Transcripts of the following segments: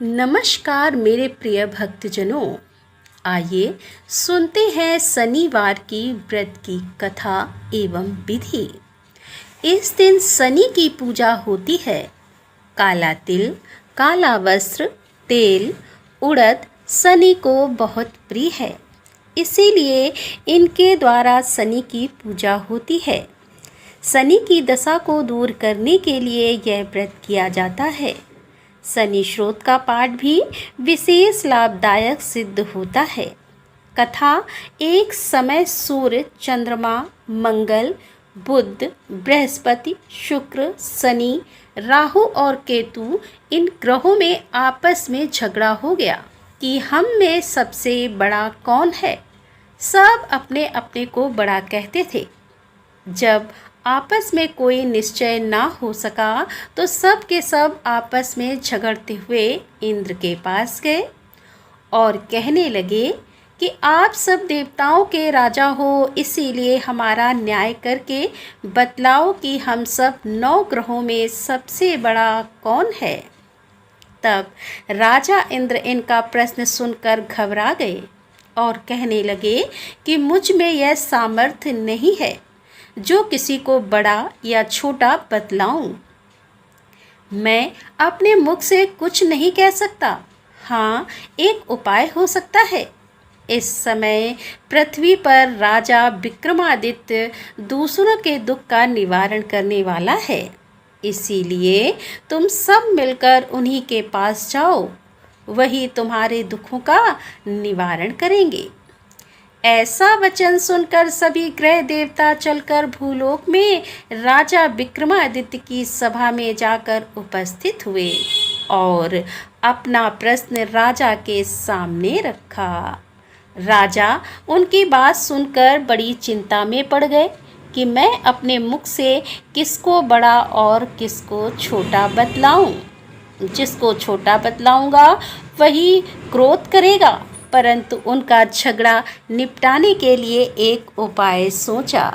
नमस्कार मेरे प्रिय भक्तजनों। आइए सुनते हैं शनिवार की व्रत की कथा एवं विधि। इस दिन शनि की पूजा होती है। काला तिल, काला वस्त्र, तेल, उड़द शनि को बहुत प्रिय है, इसीलिए इनके द्वारा शनि की पूजा होती है। शनि की दशा को दूर करने के लिए यह व्रत किया जाता है। शनि स्रोत का पाठ भी विशेष लाभदायक सिद्ध होता है। कथा एक समय सूर्य, चंद्रमा, मंगल, बुध, बृहस्पति, शुक्र, शनि, राहु और केतु इन ग्रहों में आपस में झगड़ा हो गया कि हम में सबसे बड़ा कौन है। सब अपने अपने को बड़ा कहते थे। जब आपस में कोई निश्चय ना हो सका तो सब के सब आपस में झगड़ते हुए इंद्र के पास गए और कहने लगे कि आप सब देवताओं के राजा हो, इसीलिए हमारा न्याय करके बतलाओ कि हम सब 9 ग्रहों में सबसे बड़ा कौन है। तब राजा इंद्र इनका प्रश्न सुनकर घबरा गए और कहने लगे कि मुझ में यह सामर्थ्य नहीं है जो किसी को बड़ा या छोटा बतलाऊं। मैं अपने मुख से कुछ नहीं कह सकता। हाँ, एक उपाय हो सकता है। इस समय पृथ्वी पर राजा विक्रमादित्य दूसरों के दुख का निवारण करने वाला है, इसीलिए तुम सब मिलकर उन्हीं के पास जाओ, वही तुम्हारे दुखों का निवारण करेंगे। ऐसा वचन सुनकर सभी ग्रह देवता चलकर भूलोक में राजा विक्रमादित्य की सभा में जाकर उपस्थित हुए और अपना प्रश्न राजा के सामने रखा। राजा उनकी बात सुनकर बड़ी चिंता में पड़ गए कि मैं अपने मुख से किसको बड़ा और किसको छोटा बतलाऊं। जिसको छोटा बतलाऊंगा वही क्रोध करेगा, परंतु उनका झगड़ा निपटाने के लिए एक उपाय सोचा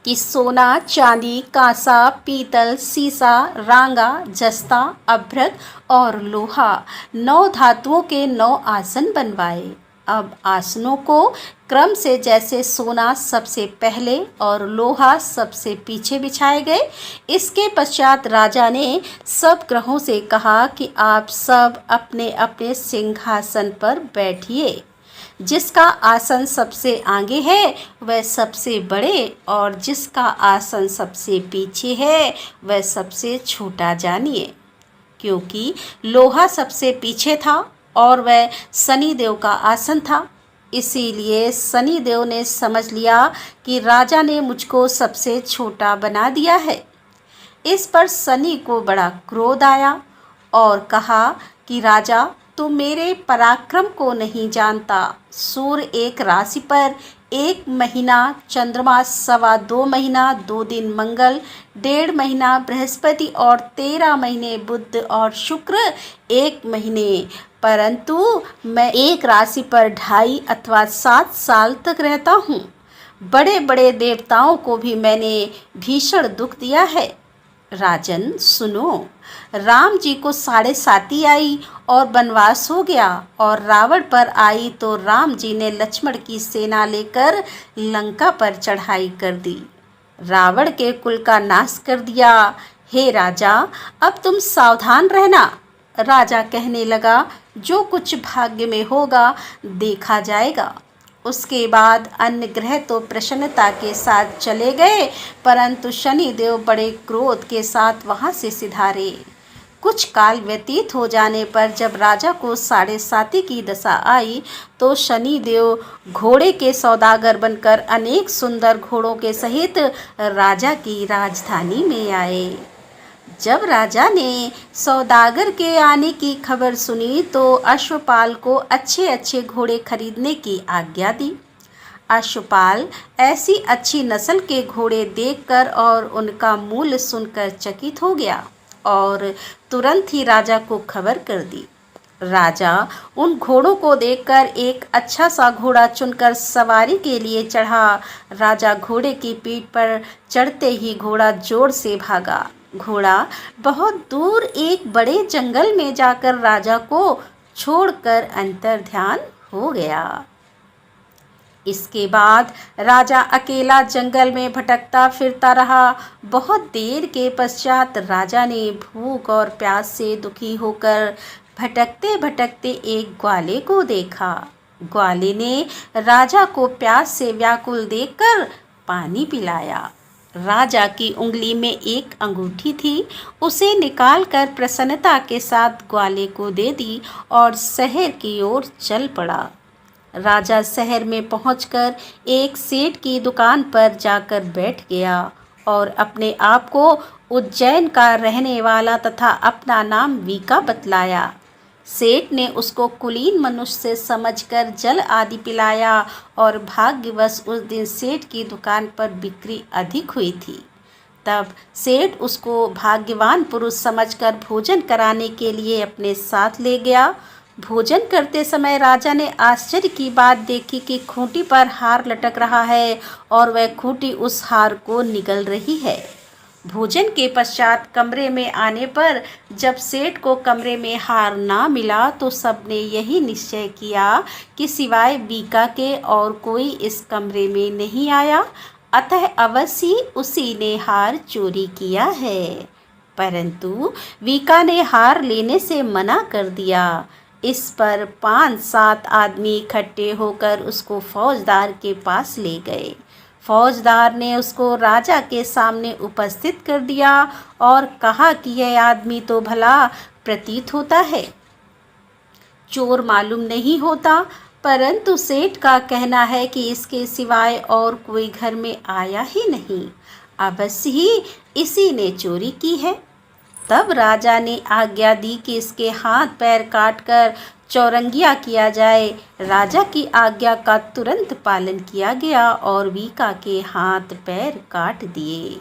कि सोना, चांदी, कांसा, पीतल, सीसा, रांगा, जस्ता, अभ्रक और लोहा 9 धातुओं के 9 आसन बनवाए। अब आसनों को क्रम से जैसे सोना सबसे पहले और लोहा सबसे पीछे बिछाए गए। इसके पश्चात राजा ने सब ग्रहों से कहा कि आप सब अपने अपने सिंहासन पर बैठिए। जिसका आसन सबसे आगे है वह सबसे बड़े और जिसका आसन सबसे पीछे है वह सबसे छोटा जानिए। क्योंकि लोहा सबसे पीछे था और वह शनिदेव का आसन था, इसीलिए शनिदेव ने समझ लिया कि राजा ने मुझको सबसे छोटा बना दिया है। इस पर शनि को बड़ा क्रोध आया और कहा कि राजा, तू मेरे पराक्रम को नहीं जानता। सूर्य एक राशि पर 1 महीना, चंद्रमा 2.25 महीना 2 दिन मंगल, 1.5 महीना बृहस्पति और 13 महीने बुध और शुक्र 1 महीने, परंतु मैं एक राशि पर 2.5 अथवा 7 साल तक रहता हूँ। बड़े बड़े देवताओं को भी मैंने भीषण दुख दिया है। राजन सुनो, राम जी को 7.5 आई और वनवास हो गया और रावण पर आई तो राम जी ने लक्ष्मण की सेना लेकर लंका पर चढ़ाई कर दी, रावण के कुल का नाश कर दिया। हे राजा, अब तुम सावधान रहना। राजा कहने लगा, जो कुछ भाग्य में होगा देखा जाएगा। उसके बाद अन्य ग्रह तो प्रसन्नता के साथ चले गए, परंतु शनिदेव बड़े क्रोध के साथ वहां से सिधारे। कुछ काल व्यतीत हो जाने पर जब राजा को 7.5 की दशा आई तो शनिदेव घोड़े के सौदागर बनकर अनेक सुंदर घोड़ों के सहित राजा की राजधानी में आए। जब राजा ने सौदागर के आने की खबर सुनी तो अश्वपाल को अच्छे अच्छे घोड़े खरीदने की आज्ञा दी। अश्वपाल ऐसी अच्छी नस्ल के घोड़े देखकर और उनका मूल्य सुनकर चकित हो गया और तुरंत ही राजा को खबर कर दी। राजा उन घोड़ों को देखकर एक अच्छा सा घोड़ा चुनकर सवारी के लिए चढ़ा। राजा घोड़े की पीठ पर चढ़ते ही घोड़ा जोर से भागा घोड़ा बहुत दूर एक बड़े जंगल में जाकर राजा को छोड़कर अंतर्ध्यान हो गया। इसके बाद राजा अकेला जंगल में भटकता फिरता रहा। बहुत देर के पश्चात राजा ने भूख और प्यास से दुखी होकर भटकते भटकते एक ग्वाले को देखा। ग्वाले ने राजा को प्यास से व्याकुल देखकर पानी पिलाया। राजा की उंगली में एक अंगूठी थी, उसे निकालकर प्रसन्नता के साथ ग्वाले को दे दी और शहर की ओर चल पड़ा। राजा शहर में पहुंचकर एक सेठ की दुकान पर जाकर बैठ गया और अपने आप को उज्जैन का रहने वाला तथा अपना नाम वीका बतलाया। सेठ ने उसको कुलीन मनुष्य समझकर जल आदि पिलाया और भाग्यवश उस दिन सेठ की दुकान पर बिक्री अधिक हुई थी। तब सेठ उसको भाग्यवान पुरुष समझकर भोजन कराने के लिए अपने साथ ले गया। भोजन करते समय राजा ने आश्चर्य की बात देखी कि खूंटी पर हार लटक रहा है और वह खूंटी उस हार को निगल रही है। भोजन के पश्चात कमरे में आने पर जब सेठ को कमरे में हार ना मिला तो सबने यही निश्चय किया कि सिवाय वीका के और कोई इस कमरे में नहीं आया, अतः अवश्य उसी ने हार चोरी किया है। परंतु वीका ने हार लेने से मना कर दिया। इस पर 5-7 आदमी इकट्ठे होकर उसको फौजदार के पास ले गए। फौजदार ने उसको राजा के सामने उपस्थित कर दिया और कहा कि यह आदमी तो भला प्रतीत होता है, चोर मालूम नहीं होता, परंतु सेठ का कहना है कि इसके सिवाय और कोई घर में आया ही नहीं, अवश्य ही इसी ने चोरी की है। तब राजा ने आज्ञा दी कि इसके हाथ पैर काटकर चौरंगिया किया जाए। राजा की आज्ञा का तुरंत पालन किया गया और वीका के हाथ पैर काट दिए।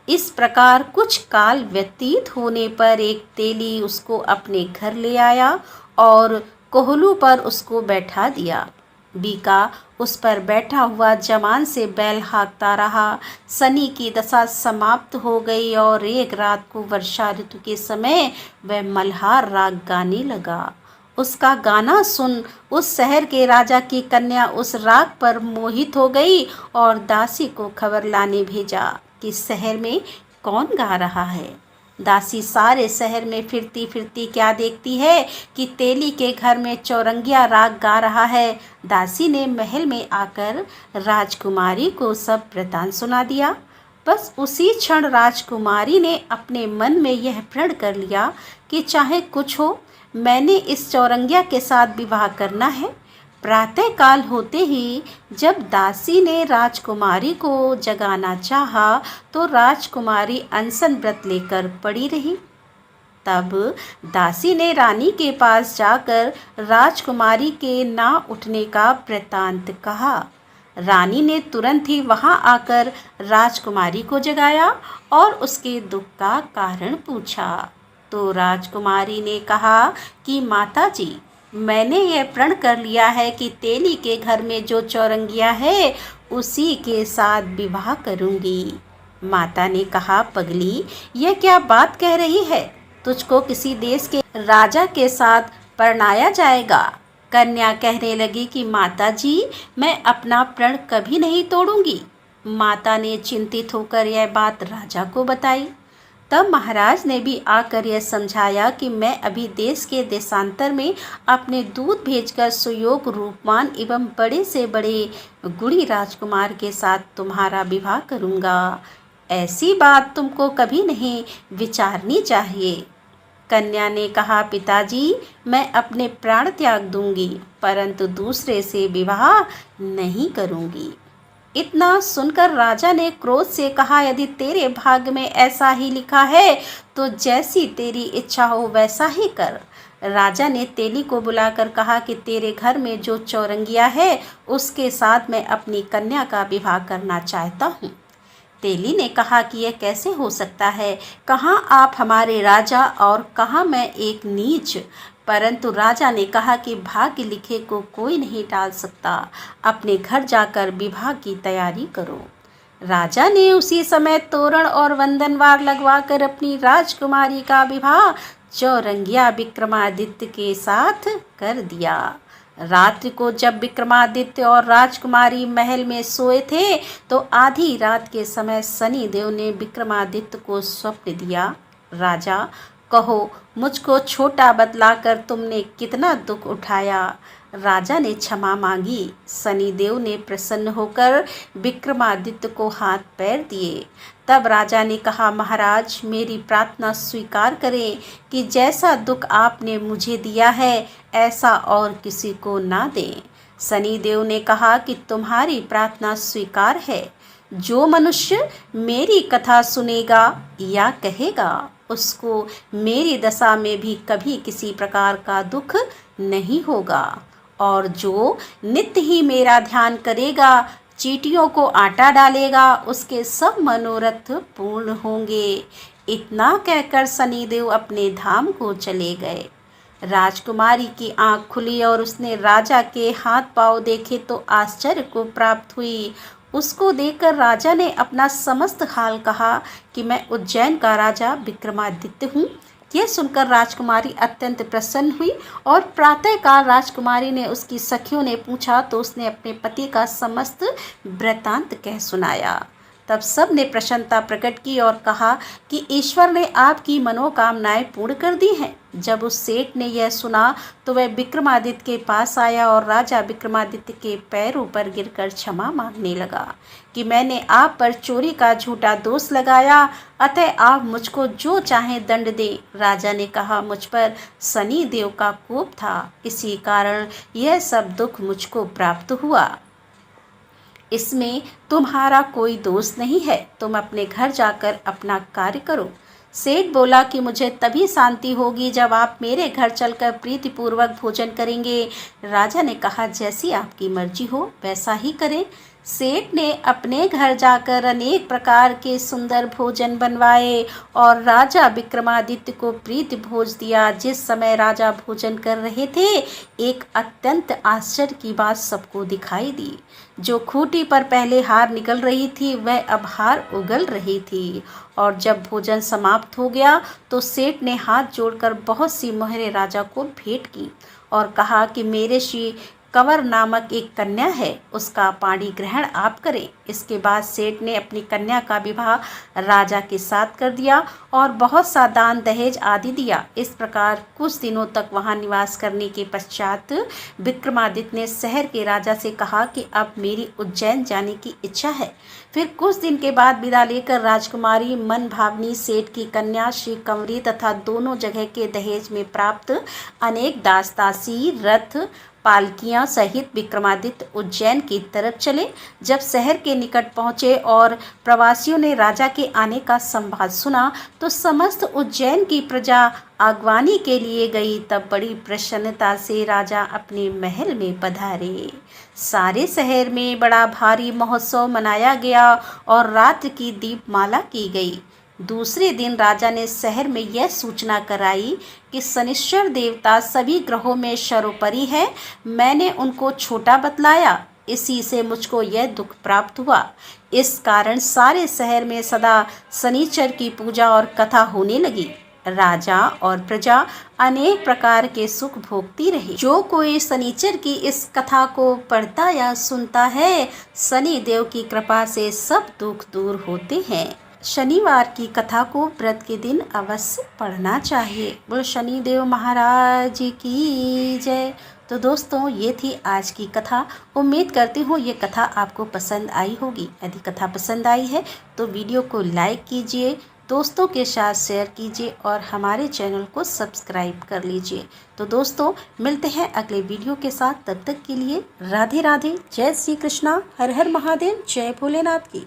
इस प्रकार कुछ काल व्यतीत होने पर एक तेली उसको अपने घर ले आया और कोहलू पर उसको बैठा दिया। वीका उस पर बैठा हुआ जमान से बैल हाँकता रहा। शनि की दशा समाप्त हो गई और एक रात को वर्षा ऋतु के समय वह मल्हार राग गाने लगा। उसका गाना सुन उस शहर के राजा की कन्या उस राग पर मोहित हो गई और दासी को खबर लाने भेजा कि शहर में कौन गा रहा है। दासी सारे शहर में फिरती फिरती क्या देखती है कि तेली के घर में चौरंगिया राग गा रहा है। दासी ने महल में आकर राजकुमारी को सब वृतांत सुना दिया। बस उसी क्षण राजकुमारी ने अपने मन में यह प्रण कर लिया कि चाहे कुछ हो, मैंने इस चौरंगिया के साथ विवाह करना है। प्रातः काल होते ही जब दासी ने राजकुमारी को जगाना चाहा तो राजकुमारी अनशन व्रत लेकर पड़ी रही। तब दासी ने रानी के पास जाकर राजकुमारी के ना उठने का वृत्तांत कहा। रानी ने तुरंत ही वहां आकर राजकुमारी को जगाया और उसके दुख का कारण पूछा। तो राजकुमारी ने कहा कि माताजी, मैंने यह प्रण कर लिया है कि तेली के घर में जो चौरंगिया है उसी के साथ विवाह करूंगी। माता ने कहा, पगली, यह क्या बात कह रही है? तुझको किसी देश के राजा के साथ परणाया जाएगा। कन्या कहने लगी कि माताजी, मैं अपना प्रण कभी नहीं तोड़ूंगी। माता ने चिंतित होकर यह बात राजा को बताई। तब महाराज ने भी आकर यह समझाया कि मैं अभी देश के देशांतर में अपने दूत भेजकर सुयोग रूपवान एवं बड़े से बड़े गुणी राजकुमार के साथ तुम्हारा विवाह करूँगा। ऐसी बात तुमको कभी नहीं विचारनी चाहिए। कन्या ने कहा, पिताजी, मैं अपने प्राण त्याग दूंगी, परंतु दूसरे से विवाह नहीं करूंगी। इतना सुनकर राजा ने क्रोध से कहा, यदि तेरे भाग्य में ऐसा ही लिखा है तो जैसी तेरी इच्छा हो वैसा ही कर। राजा ने तेली को बुलाकर कहा कि तेरे घर में जो चौरंगिया है उसके साथ मैं अपनी कन्या का विवाह करना चाहता हूँ। तेली ने कहा कि यह कैसे हो सकता है? कहाँ आप हमारे राजा और कहाँ मैं एक नीच। परंतु राजा ने कहा कि भाग्य लिखे को कोई नहीं टाल सकता। अपने घर जाकर विवाह की तैयारी करो। राजा ने उसी समय तोरण और वंदनवार लगवाकर अपनी राजकुमारी का विवाह चौरंगिया विक्रमादित्य के साथ कर दिया। रात्रि को जब विक्रमादित्य और राजकुमारी महल में सोए थे तो आधी रात के समय शनिदेव ने विक्रमादित्य को स्वप्न दिया। राजा, कहो, मुझको छोटा बतलाकर तुमने कितना दुख उठाया। राजा ने क्षमा मांगी। शनिदेव ने प्रसन्न होकर विक्रमादित्य को हाथ पैर दिए। तब राजा ने कहा, महाराज, मेरी प्रार्थना स्वीकार करें कि जैसा दुख आपने मुझे दिया है ऐसा और किसी को ना दें। शनिदेव ने कहा कि तुम्हारी प्रार्थना स्वीकार है। जो मनुष्य मेरी कथा सुनेगा या कहेगा उसको मेरी दशा में भी कभी किसी प्रकार का दुख नहीं होगा, और जो नित्य ही मेरा ध्यान करेगा, चींटियों को आटा डालेगा, उसके सब मनोरथ पूर्ण होंगे। इतना कहकर शनिदेव अपने धाम को चले गए। राजकुमारी की आंख खुली और उसने राजा के हाथ पांव देखे तो आश्चर्य को प्राप्त हुई। उसको देखकर राजा ने अपना समस्त हाल कहा कि मैं उज्जैन का राजा विक्रमादित्य हूँ। यह सुनकर राजकुमारी अत्यंत प्रसन्न हुई और प्रातःकाल राजकुमारी ने उसकी सखियों ने पूछा तो उसने अपने पति का समस्त वृत्तांत कह सुनाया। तब सब ने प्रसन्नता प्रकट की और कहा कि ईश्वर ने आपकी मनोकामनाएं पूर्ण कर दी हैं। जब उस सेठ ने यह सुना तो वह विक्रमादित्य के पास आया और राजा विक्रमादित्य के पैरों पर गिरकर क्षमा मांगने लगा कि मैंने आप पर चोरी का झूठा दोष लगाया, अतः आप मुझको जो चाहें दंड दें। राजा ने कहा, मुझ पर शनि देव का कोप था, इसी कारण यह सब दुख मुझको प्राप्त हुआ। इसमें तुम्हारा कोई दोष नहीं है, तुम अपने घर जाकर अपना कार्य करो। सेठ बोला कि मुझे तभी शांति होगी जब आप मेरे घर चलकर प्रीतिपूर्वक भोजन करेंगे। राजा ने कहा, जैसी आपकी मर्जी हो वैसा ही करें। सेठ ने अपने घर जाकर अनेक प्रकार के सुंदर भोजन बनवाए और राजा विक्रमादित्य को प्रीति भोज दिया। जिस समय राजा भोजन कर रहे थे एक अत्यंत आश्चर्य की बात सबको दिखाई दी। जो खूंटी पर पहले हार निकल रही थी वह अब हार उगल रही थी। और जब भोजन समाप्त हो गया तो सेठ ने हाथ जोड़कर बहुत सी मोहरें राजा को भेंट की और कहा कि मेरे श्री कंवर नामक एक कन्या है, उसका पाणी ग्रहण आप करें। इसके बाद सेठ ने अपनी कन्या का विवाह राजा के साथ कर दिया और बहुत सा दान दहेज आदि दिया। इस प्रकार कुछ दिनों तक वहां निवास करने के पश्चात विक्रमादित्य ने शहर के राजा से कहा कि अब मेरी उज्जैन जाने की इच्छा है। फिर कुछ दिन के बाद विदा लेकर राजकुमारी मन भावनी सेठ की कन्या श्री कंवरी तथा दोनों जगह के दहेज में प्राप्त अनेक दास दासी, रथ, पालकियां सहित विक्रमादित्य उज्जैन की तरफ चले। जब शहर के निकट पहुंचे और प्रवासियों ने राजा के आने का संवाद सुना तो समस्त उज्जैन की प्रजा आगवानी के लिए गई। तब बड़ी प्रसन्नता से राजा अपने महल में पधारे। सारे शहर में बड़ा भारी महोत्सव मनाया गया और रात्रि की दीपमाला की गई। दूसरे दिन राजा ने शहर में यह सूचना कराई कि शनिश्चर देवता सभी ग्रहों में सर्वोपरि है। मैंने उनको छोटा बतलाया, इसी से मुझको यह दुख प्राप्त हुआ। इस कारण सारे शहर में सदा शनिचर की पूजा और कथा होने लगी। राजा और प्रजा अनेक प्रकार के सुख भोगती रही। जो कोई शनिचर की इस कथा को पढ़ता या सुनता है, शनि देव की कृपा से सब दुख दूर होते हैं। शनिवार की कथा को व्रत के दिन अवश्य पढ़ना चाहिए। बोल शनिदेव महाराज की जय। तो दोस्तों, ये थी आज की कथा। उम्मीद करती हूँ ये कथा आपको पसंद आई होगी। यदि कथा पसंद आई है तो वीडियो को लाइक कीजिए, दोस्तों के साथ शेयर कीजिए और हमारे चैनल को सब्सक्राइब कर लीजिए। तो दोस्तों, मिलते हैं अगले वीडियो के साथ। तब तक के लिए राधे राधे, जय श्री कृष्णा, हर हर महादेव, जय भोलेनाथ की।